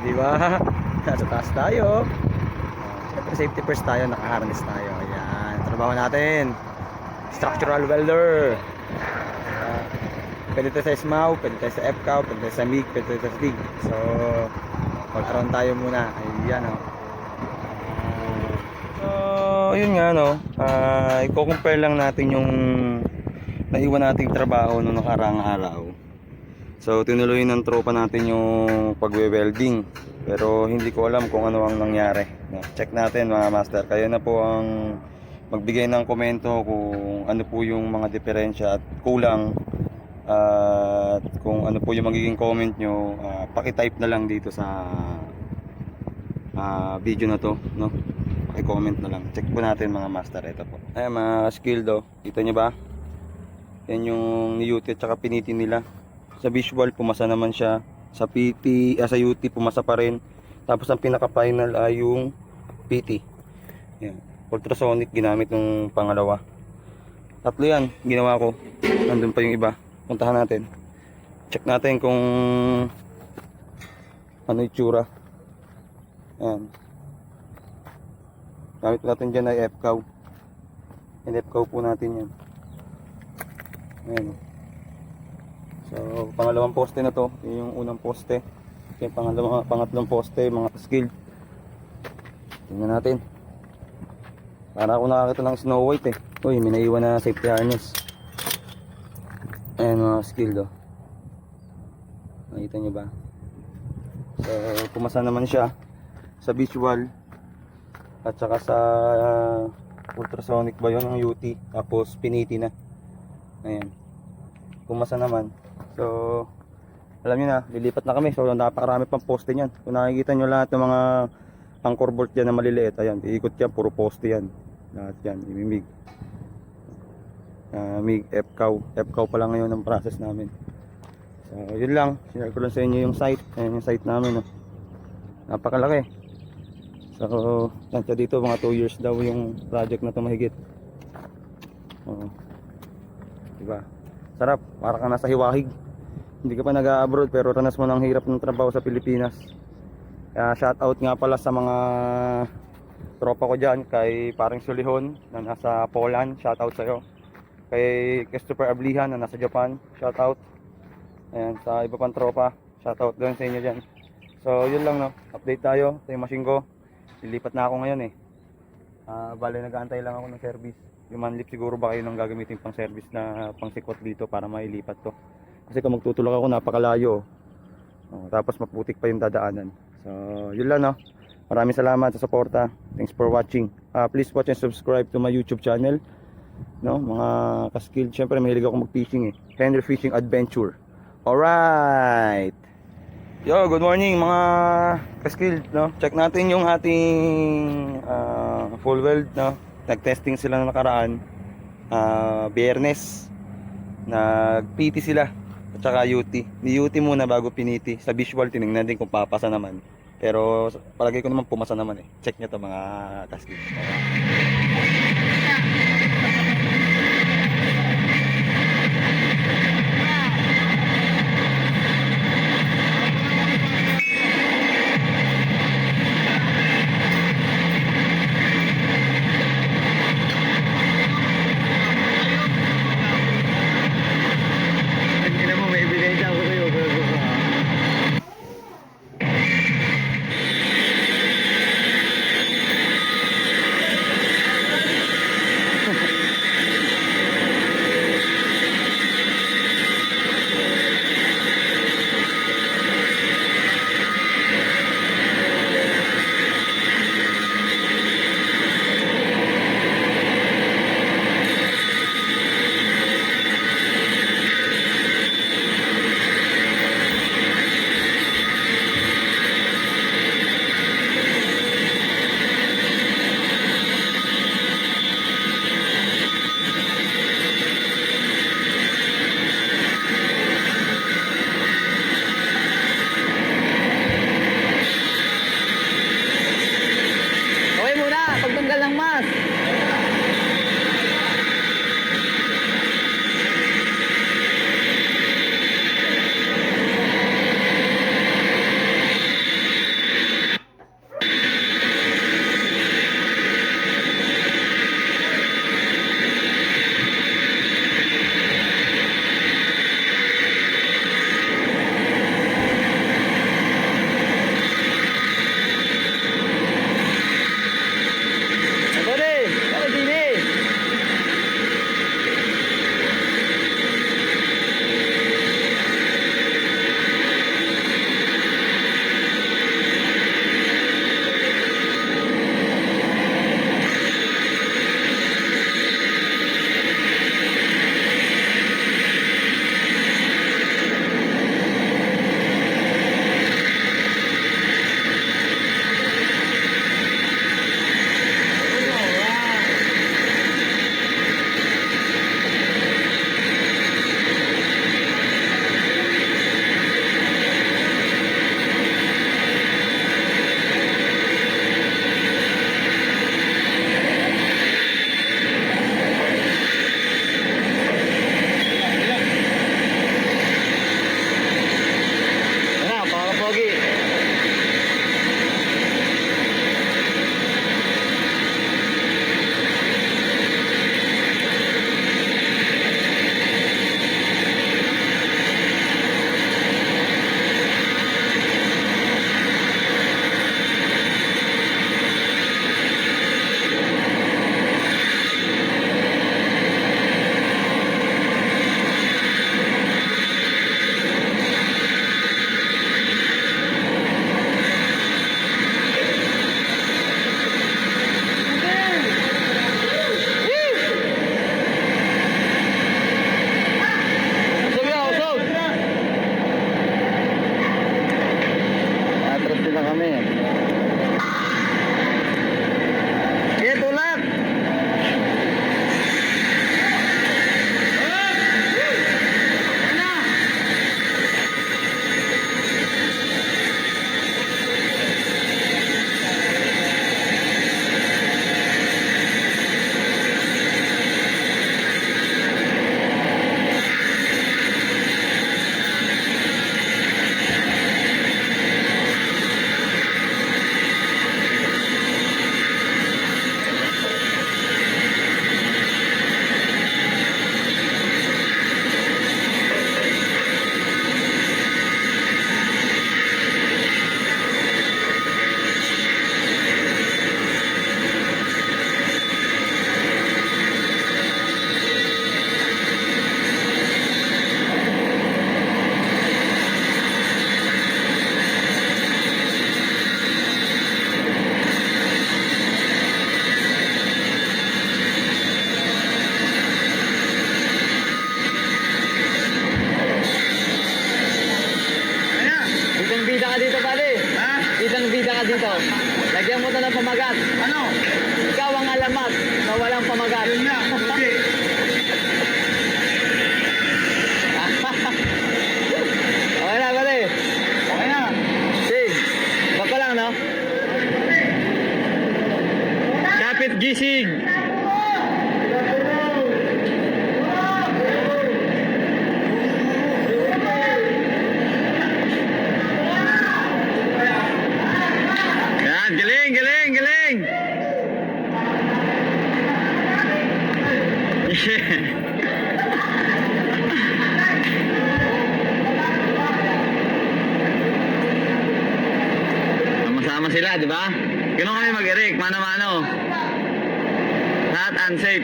Di ba? Nasa taas tayo. Siyempre safety first tayo, naka-harness tayo. Ayan, trabaho natin. Structural welder. Pwede tayo sa SMAW, pwede tayo sa FCAW, pwede tayo sa MIG, pwede tayo sa STIG. So, mag-around tayo muna. Ayan o. So, yun nga no. I-compare lang natin yung naiwan nating trabaho noong nakaraang araw. So tinuloy ng tropa natin yung pagwe-welding, pero hindi ko alam kung ano ang nangyari. Check natin mga master, kayo na po ang magbigay ng komento kung ano po yung mga diferensya at kulang, at kung ano po yung magiging comment nyo. Paki-type na lang dito sa video na to, no? Paki-comment na lang. Check po natin mga master. Ito po, ayan mga skill do, kita nyo ba? Yan yung niyuti at saka piniti nila. Sa visual pumasa naman siya, sa PT, sa UT pumasa pa rin. Tapos ang pinaka final ay yung PT. Yan. Ultrasonic ginamit nung pangalawa. Tatlo yan ginawa ko. Nandun pa yung iba. Puntahan natin. Check natin kung ano itsura. Yan. Gamit natin dyan ay FCAW. And FCAW po natin yan. Ayan. So, pangalawang poste na to. Yung unang poste. Yung pangatlong poste, mga skilled. Tingnan natin. Para ako nakakita ng Snow White eh. Uy, may naiwan na safety harness. Ayan mga skilled oh. Nakita nyo ba? So, pumasa naman siya sa visual. At saka sa ultrasonic ba yun, ang UT. Tapos piniti na. Ayan. Pumasa naman. So, alam nyo na, lilipat na kami. So, napakarami pang poste niyan. Kung nakikita nyo lahat ng mga anchor bolt dyan na maliliit, ayan, iikot yan, puro poste yan. Lahat yan, imimig. MIG, FCAW pa lang ngayon ang process namin. So, yun lang. Share ko lang sa inyo yung site. Ayan yung site namin. Oh. Napakalaki. So, tansya dito, mga 2 years daw yung project na ito mahigit. Oh. Diba? Sarap, para ka nasa hiwahig. Hindi ka pa nag-abroad pero ranas mo ng hirap ng trabaho sa Pilipinas. Kaya shout out nga pala sa mga tropa ko dyan. Kay paring Sulihon na nasa Poland, shout out sa'yo. Kay Christopher Ablihan na nasa Japan, shout out. Ayan, sa iba pang tropa, shout out doon sa inyo dyan. So yun lang no, update tayo. Ito yung machine ko. Lilipat na ako ngayon eh. Bale nag-aantay lang ako ng service. Yung manlip siguro ba kayo nang gagamitin pang service na pang sikwat dito para mailipat to. Kasi kung magtutulak ako napakalayo. Tapos maputik pa yung dadaanan. So yun lang no. Maraming salamat sa suporta. Thanks for watching. Please watch and subscribe to my YouTube channel. No, mga ka-skilled. Syempre mahilig ako mag-fishing eh. Henry Fishing Adventure. Alright. Yo, good morning mga ka-skilled, no. Check natin yung ating full weld, no. Nag-testing sila na nakaraan. Biyernes. Nag-PT sila. At saka UT. Ni-UT muna bago piniti. Sa visual tinignan din kung papasa naman. Pero palagay ko naman pumasa naman eh. Check nyo to mga ka-skilled. kami. Sige, tulak! Bidang bida ka dito, pare. Ha? Bidang bida ka dito. Lagyan mo to ng pamagat. Ano? Ikaw ang alamat na walang pamagat. Yun nga, okay. Okay na, pare. Okay na. Sige. Baka lang, no? Kapit gising. Yan, galing, galing, galing. Sama-sama sila, di ba? Ganun kami mag-erect, mano-mano. Lahat unsafe.